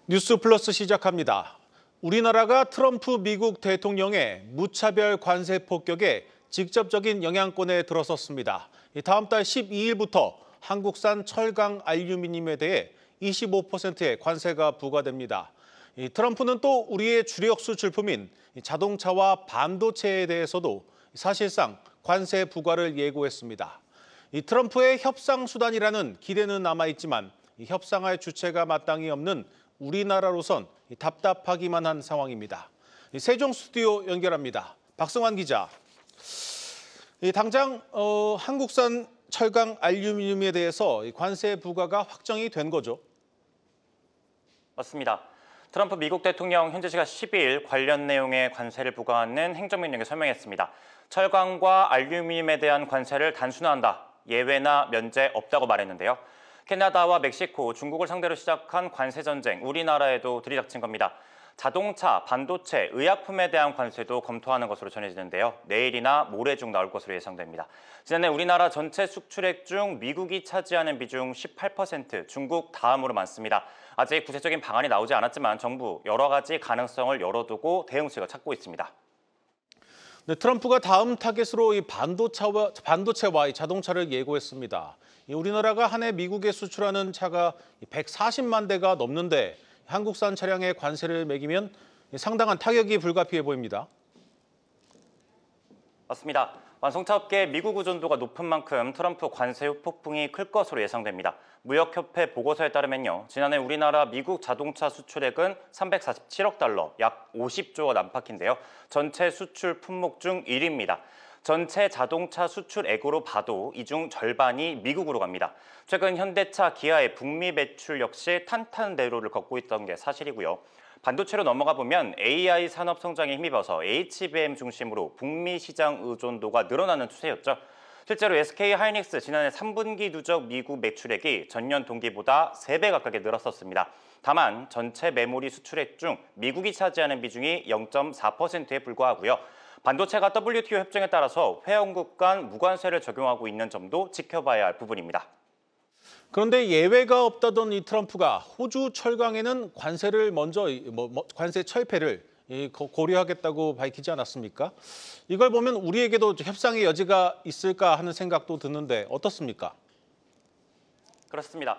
뉴스 플러스 시작합니다. 우리나라가 트럼프 미국 대통령의 무차별 관세 폭격에 직접적인 영향권에 들어섰습니다. 다음 달 12일부터 한국산 철강 알루미늄에 대해 25%의 관세가 부과됩니다. 트럼프는 또 우리의 주력 수출품인 자동차와 반도체에 대해서도 사실상 관세 부과를 예고했습니다. 트럼프의 협상 수단이라는 기대는 남아있지만 협상할 주체가 마땅히 없는 우리나라로선 답답하기만 한 상황입니다. 세종 스튜디오 연결합니다. 박승환 기자. 당장 한국산 철강 알루미늄에 대해서 관세 부과가 확정이 된 거죠? 맞습니다. 트럼프 미국 대통령 현지 시간 12일 관련 내용의 관세를 부과하는 행정명령에 서명했습니다. 철강과 알루미늄에 대한 관세를 단순화한다. 예외나 면제 없다고 말했는데요. 캐나다와 멕시코, 중국을 상대로 시작한 관세 전쟁, 우리나라에도 들이닥친 겁니다. 자동차, 반도체, 의약품에 대한 관세도 검토하는 것으로 전해지는데요. 내일이나 모레 중 나올 것으로 예상됩니다. 지난해 우리나라 전체 수출액 중 미국이 차지하는 비중 18%, 중국 다음으로 많습니다. 아직 구체적인 방안이 나오지 않았지만 정부 여러 가지 가능성을 열어두고 대응책을 찾고 있습니다. 네, 트럼프가 다음 타겟으로 이 반도체와 이 자동차를 예고했습니다. 우리나라가 한 해 미국에 수출하는 차가 140만 대가 넘는데 한국산 차량에 관세를 매기면 상당한 타격이 불가피해 보입니다. 맞습니다. 완성차 업계의 미국 의존도가 높은 만큼 트럼프 관세 후폭풍이 클 것으로 예상됩니다. 무역협회 보고서에 따르면요. 지난해 우리나라 미국 자동차 수출액은 347억 달러, 약 50조원 안팎인데요. 전체 수출 품목 중 1위입니다. 전체 자동차 수출액으로 봐도 이 중 절반이 미국으로 갑니다. 최근 현대차, 기아의 북미 매출 역시 탄탄 대로를 걷고 있던 게 사실이고요. 반도체로 넘어가 보면 AI 산업 성장에 힘입어서 HBM 중심으로 북미 시장 의존도가 늘어나는 추세였죠. 실제로 SK하이닉스 지난해 3분기 누적 미국 매출액이 전년 동기보다 3배 가깝게 늘었었습니다. 다만 전체 메모리 수출액 중 미국이 차지하는 비중이 0.4%에 불과하고요. 반도체가 WTO 협정에 따라서 회원국 간 무관세를 적용하고 있는 점도 지켜봐야 할 부분입니다. 그런데 예외가 없다던 이 트럼프가 호주 철강에는 관세를 관세 철폐를 고려하겠다고 밝히지 않았습니까? 이걸 보면 우리에게도 협상의 여지가 있을까 하는 생각도 드는데 어떻습니까? 그렇습니다.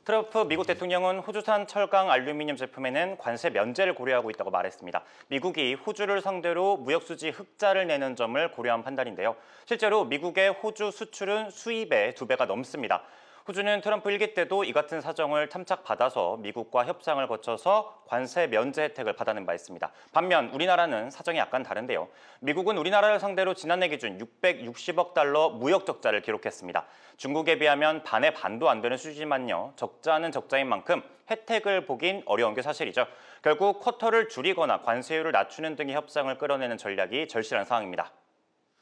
트럼프 미국 대통령은 호주산 철강 알루미늄 제품에는 관세 면제를 고려하고 있다고 말했습니다. 미국이 호주를 상대로 무역수지 흑자를 내는 점을 고려한 판단인데요. 실제로 미국의 호주 수출은 수입의 2배가 넘습니다. 호주는 트럼프 1기 때도 이 같은 사정을 탐착받아서 미국과 협상을 거쳐서 관세 면제 혜택을 받아낸 바 있습니다. 반면 우리나라는 사정이 약간 다른데요. 미국은 우리나라를 상대로 지난해 기준 660억 달러 무역 적자를 기록했습니다. 중국에 비하면 반의 반도 안 되는 수준이지만요. 적자는 적자인 만큼 혜택을 보긴 어려운 게 사실이죠. 결국 쿼터를 줄이거나 관세율을 낮추는 등의 협상을 끌어내는 전략이 절실한 상황입니다.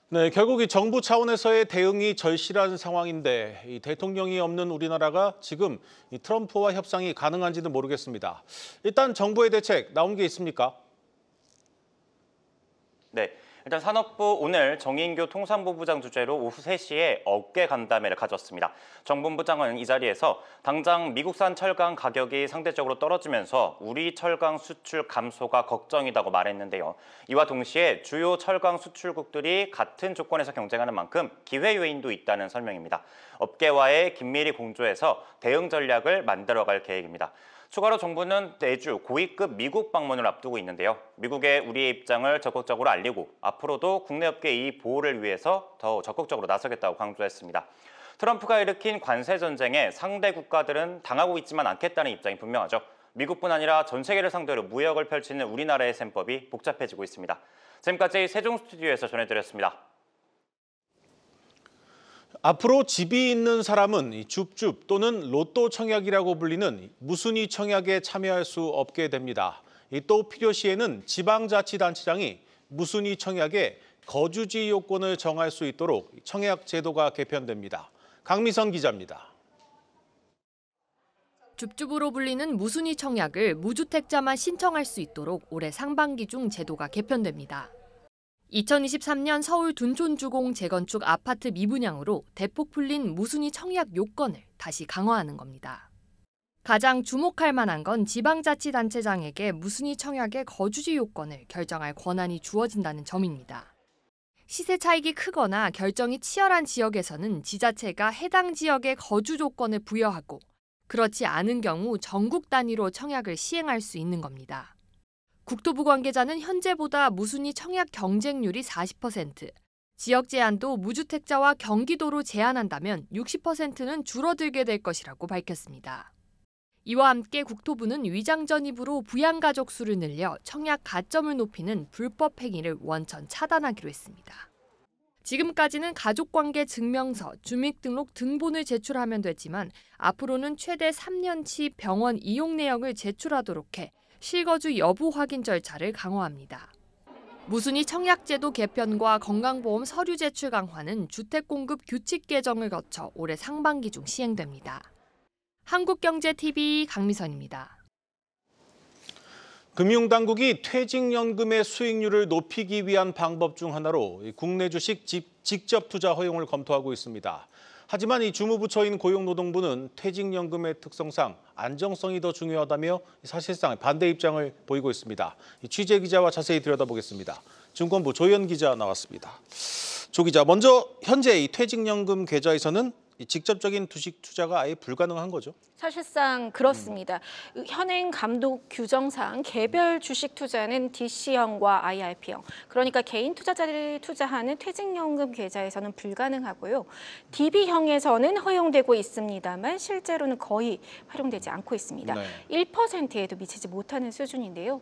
네, 결국 이 정부 차원에서의 대응이 절실한 상황인데 이 대통령이 없는 우리나라가 지금 이 트럼프와 협상이 가능한지는 모르겠습니다. 일단 정부의 대책 나온 게 있습니까? 네, 일단 산업부 오늘 정인교 통상부부장 주재로 오후 3시에 어깨 간담회를 가졌습니다. 정본부장은 이 자리에서 당장 미국산 철강 가격이 상대적으로 떨어지면서 우리 철강 수출 감소가 걱정이라고 말했는데요. 이와 동시에 주요 철강 수출국들이 같은 조건에서 경쟁하는 만큼 기회 요인도 있다는 설명입니다. 업계와의 긴밀히 공조해서 대응 전략을 만들어갈 계획입니다. 추가로 정부는 내주 고위급 미국 방문을 앞두고 있는데요. 미국에 우리의 입장을 적극적으로 알리고 앞으로도 국내 업계 이익 보호를 위해서 더 적극적으로 나서겠다고 강조했습니다. 트럼프가 일으킨 관세 전쟁에 상대 국가들은 당하고 있지만 않겠다는 입장이 분명하죠. 미국뿐 아니라 전 세계를 상대로 무역을 펼치는 우리나라의 셈법이 복잡해지고 있습니다. 지금까지 세종 스튜디오에서 전해드렸습니다. 앞으로 집이 있는 사람은 줍줍 또는 로또 청약이라고 불리는 무순위 청약에 참여할 수 없게 됩니다. 또 필요시에는 지방자치단체장이 무순위 청약에 거주지 요건을 정할 수 있도록 청약 제도가 개편됩니다. 강미선 기자입니다. 줍줍으로 불리는 무순위 청약을 무주택자만 신청할 수 있도록 올해 상반기 중 제도가 개편됩니다. 2023년 서울 둔촌주공 재건축 아파트 미분양으로 대폭 풀린 무순위 청약 요건을 다시 강화하는 겁니다. 가장 주목할 만한 건 지방자치단체장에게 무순위 청약의 거주지 요건을 결정할 권한이 주어진다는 점입니다. 시세 차익이 크거나 결정이 치열한 지역에서는 지자체가 해당 지역의 거주 조건을 부여하고 그렇지 않은 경우 전국 단위로 청약을 시행할 수 있는 겁니다. 국토부 관계자는 현재보다 무순위 청약 경쟁률이 40%, 지역 제한도 무주택자와 경기도로 제한한다면 60%는 줄어들게 될 것이라고 밝혔습니다. 이와 함께 국토부는 위장 전입으로 부양가족 수를 늘려 청약 가점을 높이는 불법 행위를 원천 차단하기로 했습니다. 지금까지는 가족관계 증명서, 주민등록 등본을 제출하면 됐지만 앞으로는 최대 3년치 병원 이용 내역을 제출하도록 해 실거주 여부 확인 절차를 강화합니다. 무순위 청약제도 개편과 건강보험 서류 제출 강화는 주택공급 규칙 개정을 거쳐 올해 상반기 중 시행됩니다. 한국경제TV 강미선입니다. 금융당국이 퇴직연금의 수익률을 높이기 위한 방법 중 하나로 국내 주식 직접 투자 허용을 검토하고 있습니다. 하지만 이 주무부처인 고용노동부는 퇴직연금의 특성상 안정성이 더 중요하다며 사실상 반대 입장을 보이고 있습니다. 취재 기자와 자세히 들여다보겠습니다. 증권부 조현 기자 나왔습니다. 조 기자, 먼저 현재 이 퇴직연금 계좌에서는 직접적인 주식 투자가 아예 불가능한 거죠? 사실상 그렇습니다. 현행 감독 규정상 개별 주식 투자는 DC형과 IRP형, 그러니까 개인 투자자들이 투자하는 퇴직연금 계좌에서는 불가능하고요. DB형에서는 허용되고 있습니다만 실제로는 거의 활용되지 않고 있습니다. 네. 1%에도 미치지 못하는 수준인데요.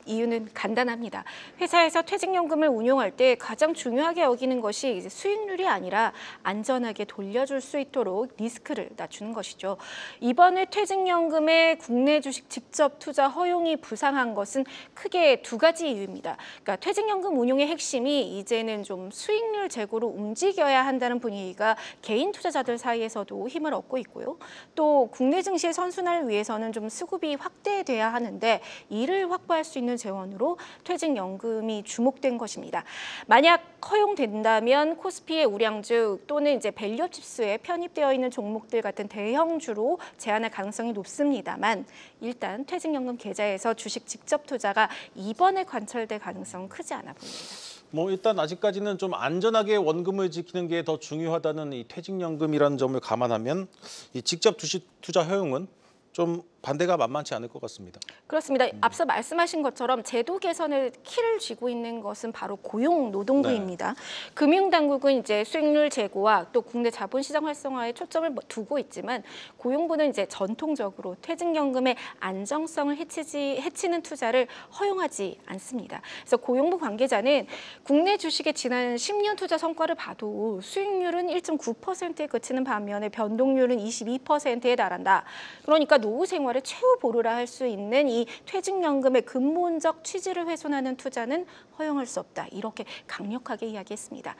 이유는 간단합니다. 회사에서 퇴직연금을 운용할 때 가장 중요하게 여기는 것이 이제 수익률이 아니라 안전하게 돌려줄 수 있도록 리스크를 낮추는 것이죠. 이번에 퇴직연금의 국내 주식 직접 투자 허용이 부상한 것은 크게 두 가지 이유입니다. 그러니까 퇴직연금 운용의 핵심이 이제는 좀 수익률 제고로 움직여야 한다는 분위기가 개인 투자자들 사이에서도 힘을 얻고 있고요. 또 국내 증시의 선순환을 위해서는 좀 수급이 확대돼야 하는데 이를 확보할 수 있는 재원으로 퇴직연금이 주목된 것입니다. 만약 허용된다면 코스피의 우량주 또는 이제 밸류업 지수에 편입되어 있는 종목들 같은 대형주로 제한할 가능성이 높습니다만 일단 퇴직연금 계좌에서 주식 직접 투자가 이번에 관철될 가능성은 크지 않아 보입니다. 일단 아직까지는 좀 안전하게 원금을 지키는 게 더 중요하다는 이 퇴직연금이라는 점을 감안하면 이 직접 주식 투자 허용은 좀 반대가 만만치 않을 것 같습니다. 그렇습니다. 앞서 말씀하신 것처럼 제도 개선을 키를 쥐고 있는 것은 바로 고용노동부입니다. 네. 금융당국은 이제 수익률 제고와 또 국내 자본시장 활성화에 초점을 두고 있지만 고용부는 이제 전통적으로 퇴직연금의 안정성을 해치는 투자를 허용하지 않습니다. 그래서 고용부 관계자는 국내 주식의 지난 10년 투자 성과를 봐도 수익률은 1.9%에 그치는 반면에 변동률은 22%에 달한다. 그러니까 노후 생활 최후 보루라 할 수 있는 이 퇴직연금의 근본적 취지를 훼손하는 투자는 허용할 수 없다. 이렇게 강력하게 이야기했습니다.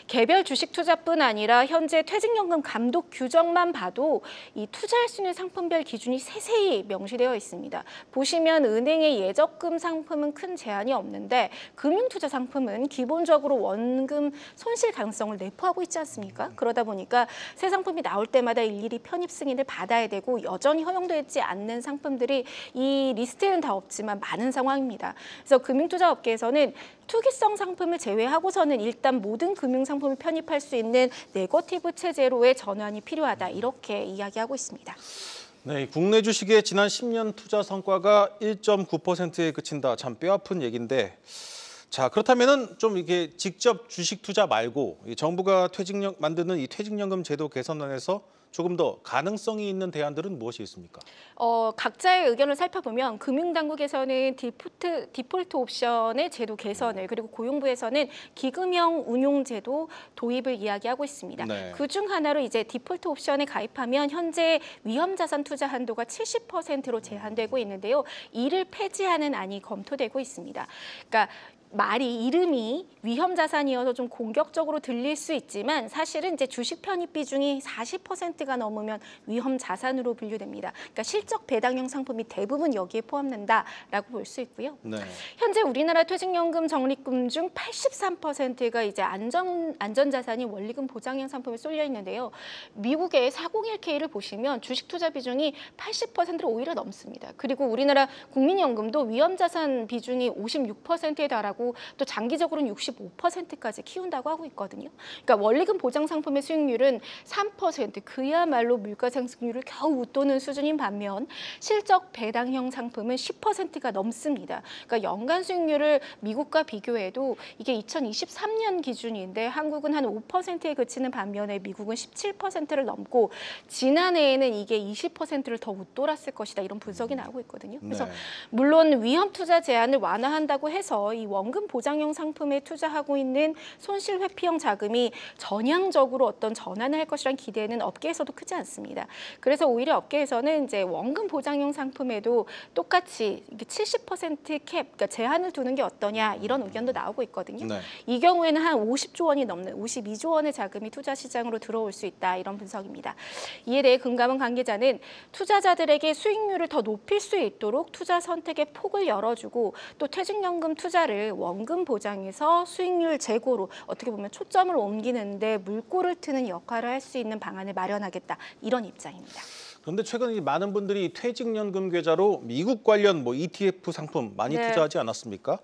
개별 주식 투자뿐 아니라 현재 퇴직연금 감독 규정만 봐도 이 투자할 수 있는 상품별 기준이 세세히 명시되어 있습니다. 보시면 은행의 예적금 상품은 큰 제한이 없는데 금융투자 상품은 기본적으로 원금 손실 가능성을 내포하고 있지 않습니까? 그러다 보니까 새 상품이 나올 때마다 일일이 편입 승인을 받아야 되고 여전히 허용되지 않는 상품들이 이 리스트에는 다 없지만 많은 상황입니다. 그래서 금융투자업계에서는 투기성 상품을 제외하고서는 일단 모든 금융상품을 편입할 수 있는 네거티브 체제로의 전환이 필요하다. 이렇게 이야기하고 있습니다. 네, 국내 주식의 지난 10년 투자 성과가 1.9%에 그친다. 참 뼈아픈 얘기인데, 자 그렇다면은 좀 이게 직접 주식 투자 말고 정부가 만드는 이 퇴직연금 제도 개선안에서 조금 더 가능성이 있는 대안들은 무엇이 있습니까? 각자의 의견을 살펴보면 금융당국에서는 디폴트 옵션의 제도 개선을 그리고 고용부에서는 기금형 운용제도 도입을 이야기하고 있습니다. 네. 그중 하나로 이제 디폴트 옵션에 가입하면 현재 위험자산 투자 한도가 70%로 제한되고 있는데요. 이를 폐지하는 안이 검토되고 있습니다. 그러니까 말이 이름이 위험 자산이어서 좀 공격적으로 들릴 수 있지만 사실은 이제 주식 편입 비중이 40%가 넘으면 위험 자산으로 분류됩니다. 그러니까 실적 배당형 상품이 대부분 여기에 포함된다라고 볼 수 있고요. 네. 현재 우리나라 퇴직연금 적립금 중 83%가 이제 안전자산이 원리금 보장형 상품에 쏠려 있는데요. 미국의 401K를 보시면 주식 투자 비중이 80%를 오히려 넘습니다. 그리고 우리나라 국민연금도 위험자산 비중이 56%에 달하고 또 장기적으로는 65%까지 키운다고 하고 있거든요. 그러니까 원리금 보장 상품의 수익률은 3%, 그야말로 물가상승률을 겨우 웃도는 수준인 반면 실적 배당형 상품은 10%가 넘습니다. 그러니까 연간 수익률을 미국과 비교해도 이게 2023년 기준인데 한국은 한 5%에 그치는 반면에 미국은 17%를 넘고 지난해에는 이게 20%를 더 웃돌았을 것이다 이런 분석이 나오고 있거든요. 그래서 네. 물론 위험 투자 제한을 완화한다고 해서 이 원금 보장형 상품에 투자하고 있는 손실 회피형 자금이 전향적으로 어떤 전환을 할 것이란 기대는 업계에서도 크지 않습니다. 그래서 오히려 업계에서는 이제 원금 보장형 상품에도 똑같이 70% 캡, 그러니까 제한을 두는 게 어떠냐 이런 의견도 나오고 있거든요. 네. 이 경우에는 한 50조 원이 넘는 52조 원의 자금이 투자 시장으로 들어올 수 있다 이런 분석입니다. 이에 대해 금감원 관계자는 투자자들에게 수익률을 더 높일 수 있도록 투자 선택의 폭을 열어주고 또 퇴직연금 투자를 원금 보장에서 수익률 제고로 어떻게 보면 초점을 옮기는데 물꼬를 트는 역할을 할 수 있는 방안을 마련하겠다 이런 입장입니다. 그런데 최근 많은 분들이 퇴직연금 계좌로 미국 관련 ETF 상품 많이 네. 투자하지 않았습니까?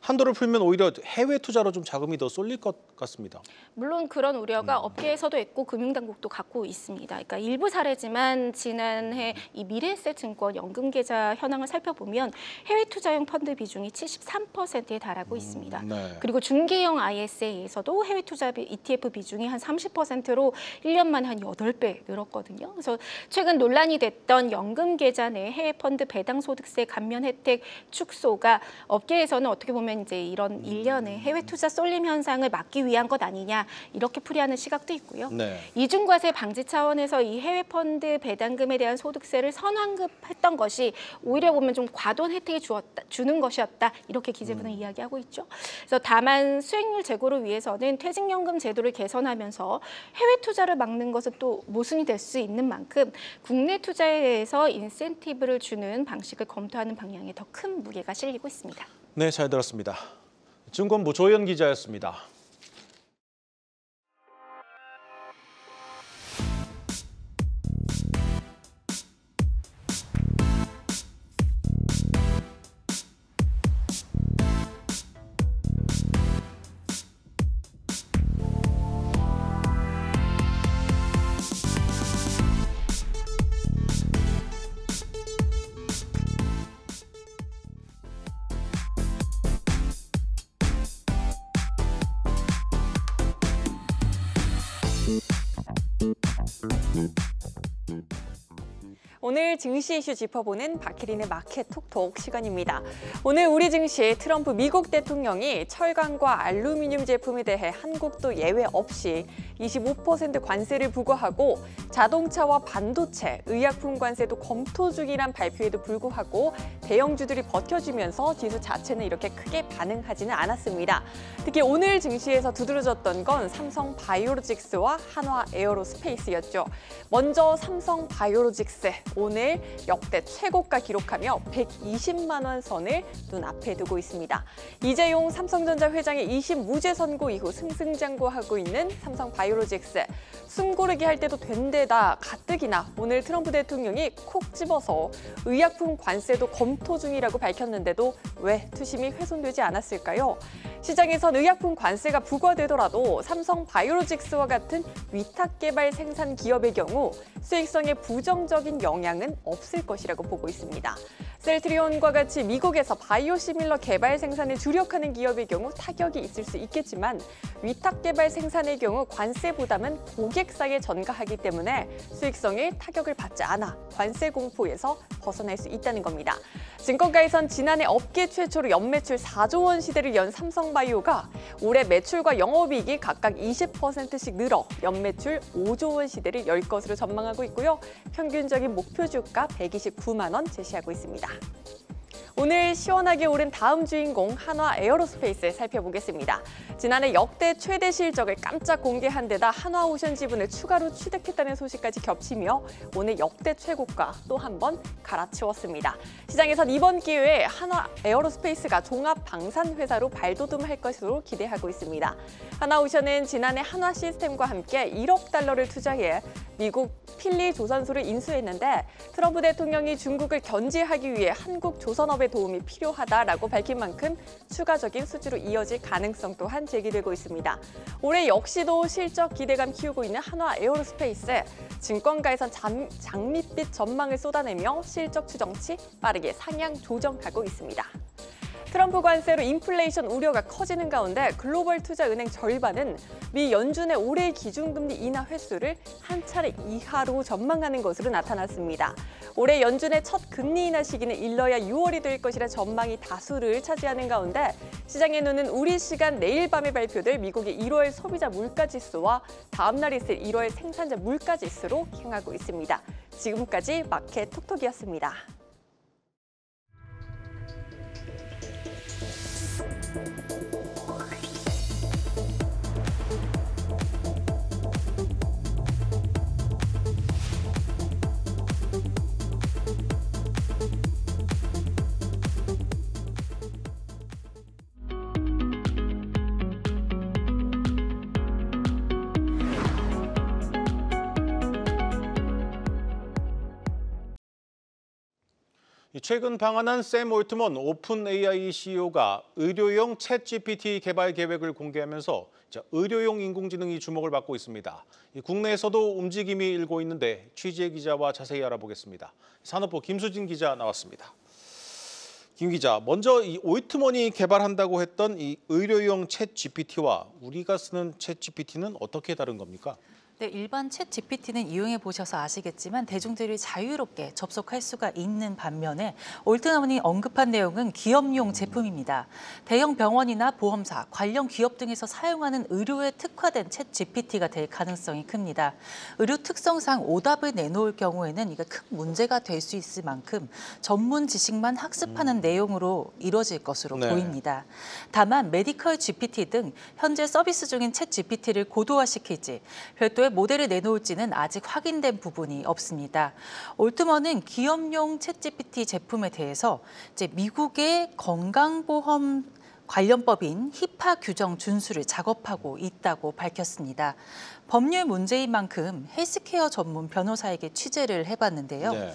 한도를 풀면 오히려 해외 투자로 좀 자금이 더 쏠릴 것 같습니다. 물론 그런 우려가 업계에서도 있고 금융당국도 갖고 있습니다. 그러니까 일부 사례지만 지난해 이 미래에셋증권 연금계좌 현황을 살펴보면 해외 투자용 펀드 비중이 73%에 달하고 있습니다. 네. 그리고 중개형 ISA에서도 해외 투자 ETF 비중이 한 30%로 1년 만에 한 8배 늘었거든요. 그래서 최근 논란이 됐던 연금계좌 내 해외 펀드 배당 소득세 감면 혜택 축소가 업계에서는 어떻게 보면 이제 이런 일련의 해외 투자 쏠림 현상을 막기 위한 것 아니냐 이렇게 풀이하는 시각도 있고요. 네. 이중과세 방지 차원에서 이 해외 펀드 배당금에 대한 소득세를 선환급했던 것이 오히려 보면 좀 과도한 혜택이 주는 것이었다 이렇게 기재부는 이야기하고 있죠. 그래서 다만 수익률 제고를 위해서는 퇴직연금 제도를 개선하면서 해외 투자를 막는 것은 또 모순이 될 수 있는 만큼 국내 투자에 대해서 인센티브를 주는 방식을 검토하는 방향에 더 큰 무게가 실리고 있습니다. 네, 잘 들었습니다. 증권부 조현 기자였습니다. 오늘 증시 이슈 짚어보는 박혜린의 마켓 톡톡 시간입니다. 오늘 우리 증시 트럼프 미국 대통령이 철강과 알루미늄 제품에 대해 한국도 예외 없이 25% 관세를 부과하고 자동차와 반도체, 의약품 관세도 검토 중이란 발표에도 불구하고 대형주들이 버텨주면서 지수 자체는 이렇게 크게 반응하지는 않았습니다. 특히 오늘 증시에서 두드러졌던 건 삼성 바이오로직스와 한화 에어로스페이스였죠. 먼저 삼성 바이오로직스 오늘 역대 최고가 기록하며 120만 원 선을 눈앞에 두고 있습니다. 이재용 삼성전자 회장의 2심 무죄 선고 이후 승승장구하고 있는 삼성 바이오로직스. 숨고르기 할 때도 된 데다 가뜩이나 오늘 트럼프 대통령이 콕 집어서 의약품 관세도 검토 중이라고 밝혔는데도 왜 투심이 훼손되지 않았을까요? 시장에선 의약품 관세가 부과되더라도 삼성 바이오로직스와 같은 위탁 개발 생산 기업의 경우 수익성에 부정적인 영향은 없을 것이라고 보고 있습니다. 셀트리온과 같이 미국에서 바이오시밀러 개발 생산에 주력하는 기업의 경우 타격이 있을 수 있겠지만 위탁 개발 생산의 경우 관세 부담은 고객사에 전가하기 때문에 수익성에 타격을 받지 않아 관세 공포에서 벗어날 수 있다는 겁니다. 증권가에선 지난해 업계 최초로 연매출 4조 원 시대를 연 삼성바이오가 올해 매출과 영업이익이 각각 20%씩 늘어 연매출 5조 원 시대를 열 것으로 전망하고 있고요. 평균적인 목표 주가 129만 원 제시하고 있습니다. 오늘 시원하게 오른 다음 주인공 한화 에어로스페이스 살펴보겠습니다. 지난해 역대 최대 실적을 깜짝 공개한 데다 한화오션 지분을 추가로 취득했다는 소식까지 겹치며 오늘 역대 최고가 또 한 번 갈아치웠습니다. 시장에선 이번 기회에 한화 에어로스페이스가 종합 방산 회사로 발돋움할 것으로 기대하고 있습니다. 한화오션은 지난해 한화 시스템과 함께 1억 달러를 투자해 미국 필리 조선소를 인수했는데 트럼프 대통령이 중국을 견제하기 위해 한국 조선업의 도움이 필요하다라고 밝힌 만큼 추가적인 수주로 이어질 가능성 또한 제기되고 있습니다. 올해 역시도 실적 기대감 키우고 있는 한화 에어로스페이스, 증권가에선 장밋빛 전망을 쏟아내며 실적 추정치 빠르게 상향 조정하고 있습니다. 트럼프 관세로 인플레이션 우려가 커지는 가운데 글로벌 투자은행 절반은 미 연준의 올해 기준금리 인하 횟수를 한 차례 이하로 전망하는 것으로 나타났습니다. 올해 연준의 첫 금리 인하 시기는 일러야 6월이 될 것이라 전망이 다수를 차지하는 가운데 시장의 눈은 우리 시간 내일 밤에 발표될 미국의 1월 소비자 물가지수와 다음 날 있을 1월 생산자 물가지수로 향하고 있습니다. 지금까지 마켓 톡톡이었습니다. 최근 방한한 샘 올트먼 오픈 AI CEO가 의료용 챗GPT 개발 계획을 공개하면서 의료용 인공지능이 주목을 받고 있습니다. 국내에서도 움직임이 일고 있는데 취재 기자와 자세히 알아보겠습니다. 산업부 김수진 기자 나왔습니다. 김 기자, 먼저 이 올트먼이 개발한다고 했던 이 의료용 챗GPT와 우리가 쓰는 챗GPT는 어떻게 다른 겁니까? 네, 일반 챗 GPT는 이용해 보셔서 아시겠지만 대중들이 자유롭게 접속할 수가 있는 반면에 올트먼이 언급한 내용은 기업용 제품입니다. 대형 병원이나 보험사, 관련 기업 등에서 사용하는 의료에 특화된 챗 GPT가 될 가능성이 큽니다. 의료 특성상 오답을 내놓을 경우에는 이게 큰 문제가 될 수 있을 만큼 전문 지식만 학습하는 내용으로 이루어질 것으로 보입니다. 다만 메디컬 GPT 등 현재 서비스 중인 챗 GPT를 고도화시킬지 별도의 모델을 내놓을지는 아직 확인된 부분이 없습니다. 올트먼은 기업용 챗GPT 제품에 대해서 이제 미국의 건강보험 관련법인 히파 규정 준수를 작업하고 있다고 밝혔습니다. 법률 문제인 만큼 헬스케어 전문 변호사에게 취재를 해봤는데요.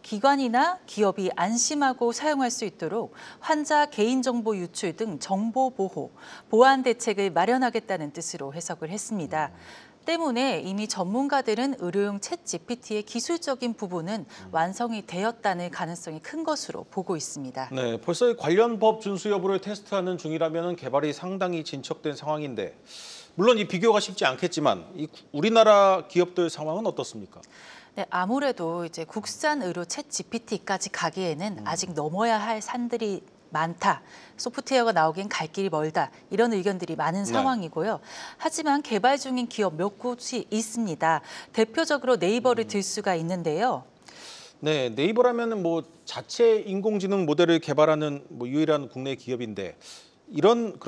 기관이나 기업이 안심하고 사용할 수 있도록 환자 개인정보 유출 등 정보 보호, 보안 대책을 마련하겠다는 뜻으로 해석을 했습니다. 때문에 이미 전문가들은 의료용 챗 GPT의 기술적인 부분은 완성이 되었다는 가능성이 큰 것으로 보고 있습니다. 네, 벌써 관련 법 준수 여부를 테스트하는 중이라면 개발이 상당히 진척된 상황인데 물론 이 비교가 쉽지 않겠지만 이 우리나라 기업들 상황은 어떻습니까? 네, 아무래도 이제 국산 의료 챗 GPT까지 가기에는 아직 넘어야 할 산들이 많다. 소프트웨어가 나오기엔 갈 길이 멀다. 이런 의견들이 많은 상황이고요. 하지만 개발 중인 기업 몇 곳이 있습니다. 대표적으로 네이버를 들 수가 있는데요. 네, 네이버라면 뭐 자체 인공지능 모델을 개발하는 유일한 국내 기업인데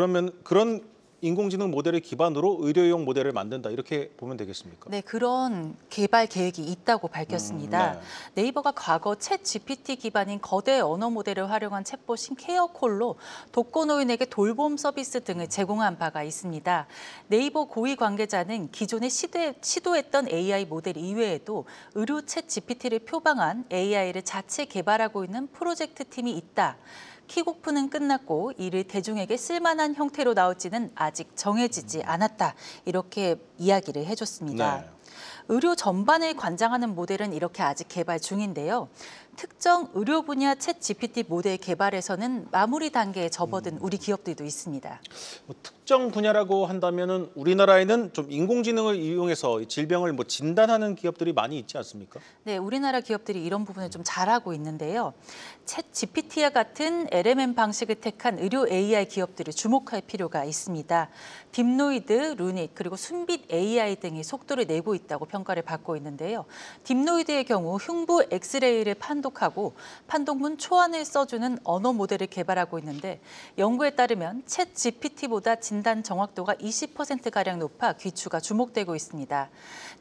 그런 인공지능 모델을 기반으로 의료용 모델을 만든다 이렇게 보면 되겠습니까? 네, 그런 개발 계획이 있다고 밝혔습니다. 네이버가 과거 챗 GPT 기반인 거대 언어 모델을 활용한 챗봇인 케어콜로 독거노인에게 돌봄 서비스 등을 제공한 바가 있습니다. 네이버 고위 관계자는 기존에 시도했던 AI 모델 이외에도 의료 챗 GPT를 표방한 AI를 자체 개발하고 있는 프로젝트 팀이 있다. 킥오프는 끝났고 이를 대중에게 쓸만한 형태로 나올지는 아직 정해지지 않았다. 이렇게 이야기를 해줬습니다. 의료 전반을 관장하는 모델은 이렇게 아직 개발 중인데요. 특정 의료 분야 챗 GPT 모델 개발에서는 마무리 단계에 접어든 우리 기업들도 있습니다. 특정 분야라고 한다면은 우리나라에는 좀 인공지능을 이용해서 질병을 진단하는 기업들이 많이 있지 않습니까? 네, 우리나라 기업들이 이런 부분을 좀 잘하고 있는데요. 챗 GPT와 같은 LMM 방식을 택한 의료 AI 기업들을 주목할 필요가 있습니다. 딥노이드, 루닉, 그리고 순빛 AI 등이 속도를 내고 있다고 평가를 받고 있는데요. 딥노이드의 경우 흉부 엑스레이를 판독 판독하고 판독문 초안을 써주는 언어 모델을 개발하고 있는데 연구에 따르면 챗 GPT보다 진단 정확도가 20%가량 높아 귀추가 주목되고 있습니다.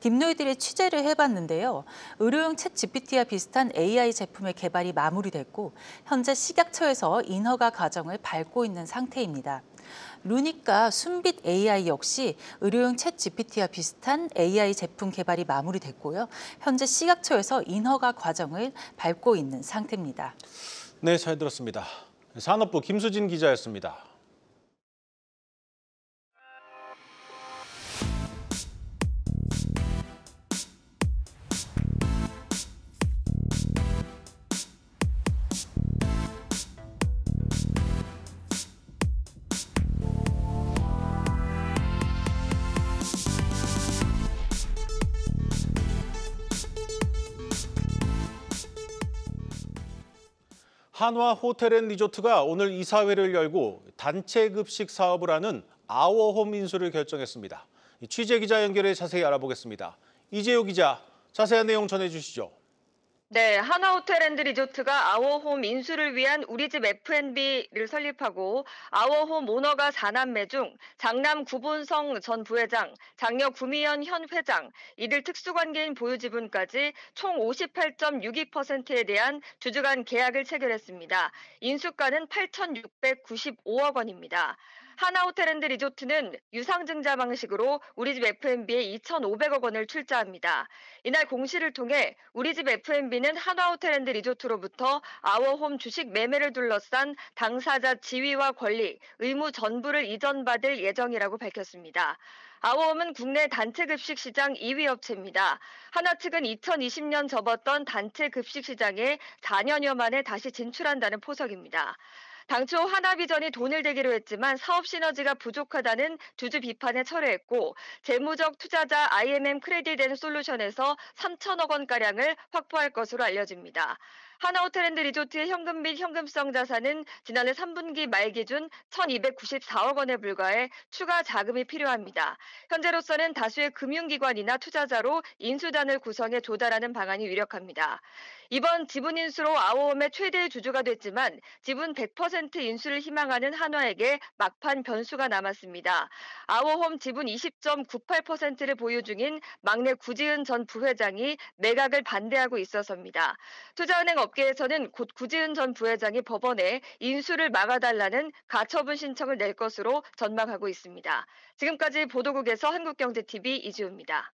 딥노이들이 취재를 해봤는데요. 의료용 챗 GPT와 비슷한 AI 제품의 개발이 마무리됐고 현재 식약처에서 인허가 과정을 밟고 있는 상태입니다. 루닉과 순빛 AI 역시 의료용 챗 GPT와 비슷한 AI 제품 개발이 마무리됐고요. 현재 식약처에서 인허가 과정을 밟고 있는 상태입니다. 네, 잘 들었습니다. 산업부 김수진 기자였습니다. 한화 호텔앤리조트가 오늘 이사회를 열고 단체 급식 사업을 하는 아워홈 인수를 결정했습니다. 취재 기자 연결해 자세히 알아보겠습니다. 이재호 기자, 자세한 내용 전해주시죠. 네, 한화호텔앤리조트가 아워홈 인수를 위한 우리집 F&B를 설립하고 아워홈 오너가 4남매 중 장남 구본성 전 부회장, 장녀 구미연 현 회장, 이들 특수관계인 보유지분까지 총 58.62%에 대한 주주간 계약을 체결했습니다. 인수가는 8,695억 원입니다. 하나호텔앤리조트는 유상증자 방식으로 우리집 F&B에 2,500억 원을 출자합니다. 이날 공시를 통해 우리집 F&B는 한화호텔앤리조트로부터 아워홈 주식 매매를 둘러싼 당사자 지위와 권리, 의무 전부를 이전받을 예정이라고 밝혔습니다. 아워홈은 국내 단체 급식 시장 2위 업체입니다. 한화 측은 2020년 접었던 단체 급식 시장에 4년여 만에 다시 진출한다는 포석입니다. 당초 하나비전이 돈을 대기로 했지만 사업 시너지가 부족하다는 주주 비판에 철회했고 재무적 투자자 IMM 크레딧 앤 솔루션에서 3천억 원가량을 확보할 것으로 알려집니다. 하나호텔앤리조트의 현금 및 현금성 자산은 지난해 3분기 말 기준 1,294억 원에 불과해 추가 자금이 필요합니다. 현재로서는 다수의 금융기관이나 투자자로 인수단을 구성해 조달하는 방안이 유력합니다. 이번 지분 인수로 아워홈의 최대 주주가 됐지만 지분 100% 인수를 희망하는 한화에게 막판 변수가 남았습니다. 아워홈 지분 20.98%를 보유 중인 막내 구지은 전 부회장이 매각을 반대하고 있어서입니다. 투자은행 업계에서는 곧 구지은 전 부회장이 법원에 인수를 막아달라는 가처분 신청을 낼 것으로 전망하고 있습니다. 지금까지 보도국에서 한국경제TV 이지우입니다.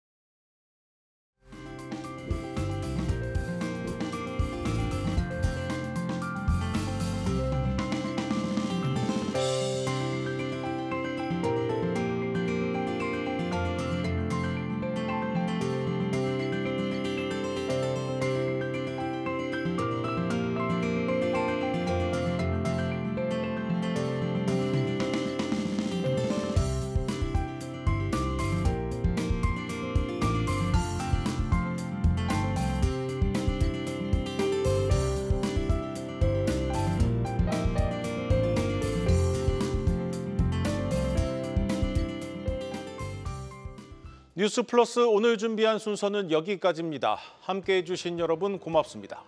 뉴스 플러스 오늘 준비한 순서는 여기까지입니다. 함께해 주신 여러분 고맙습니다.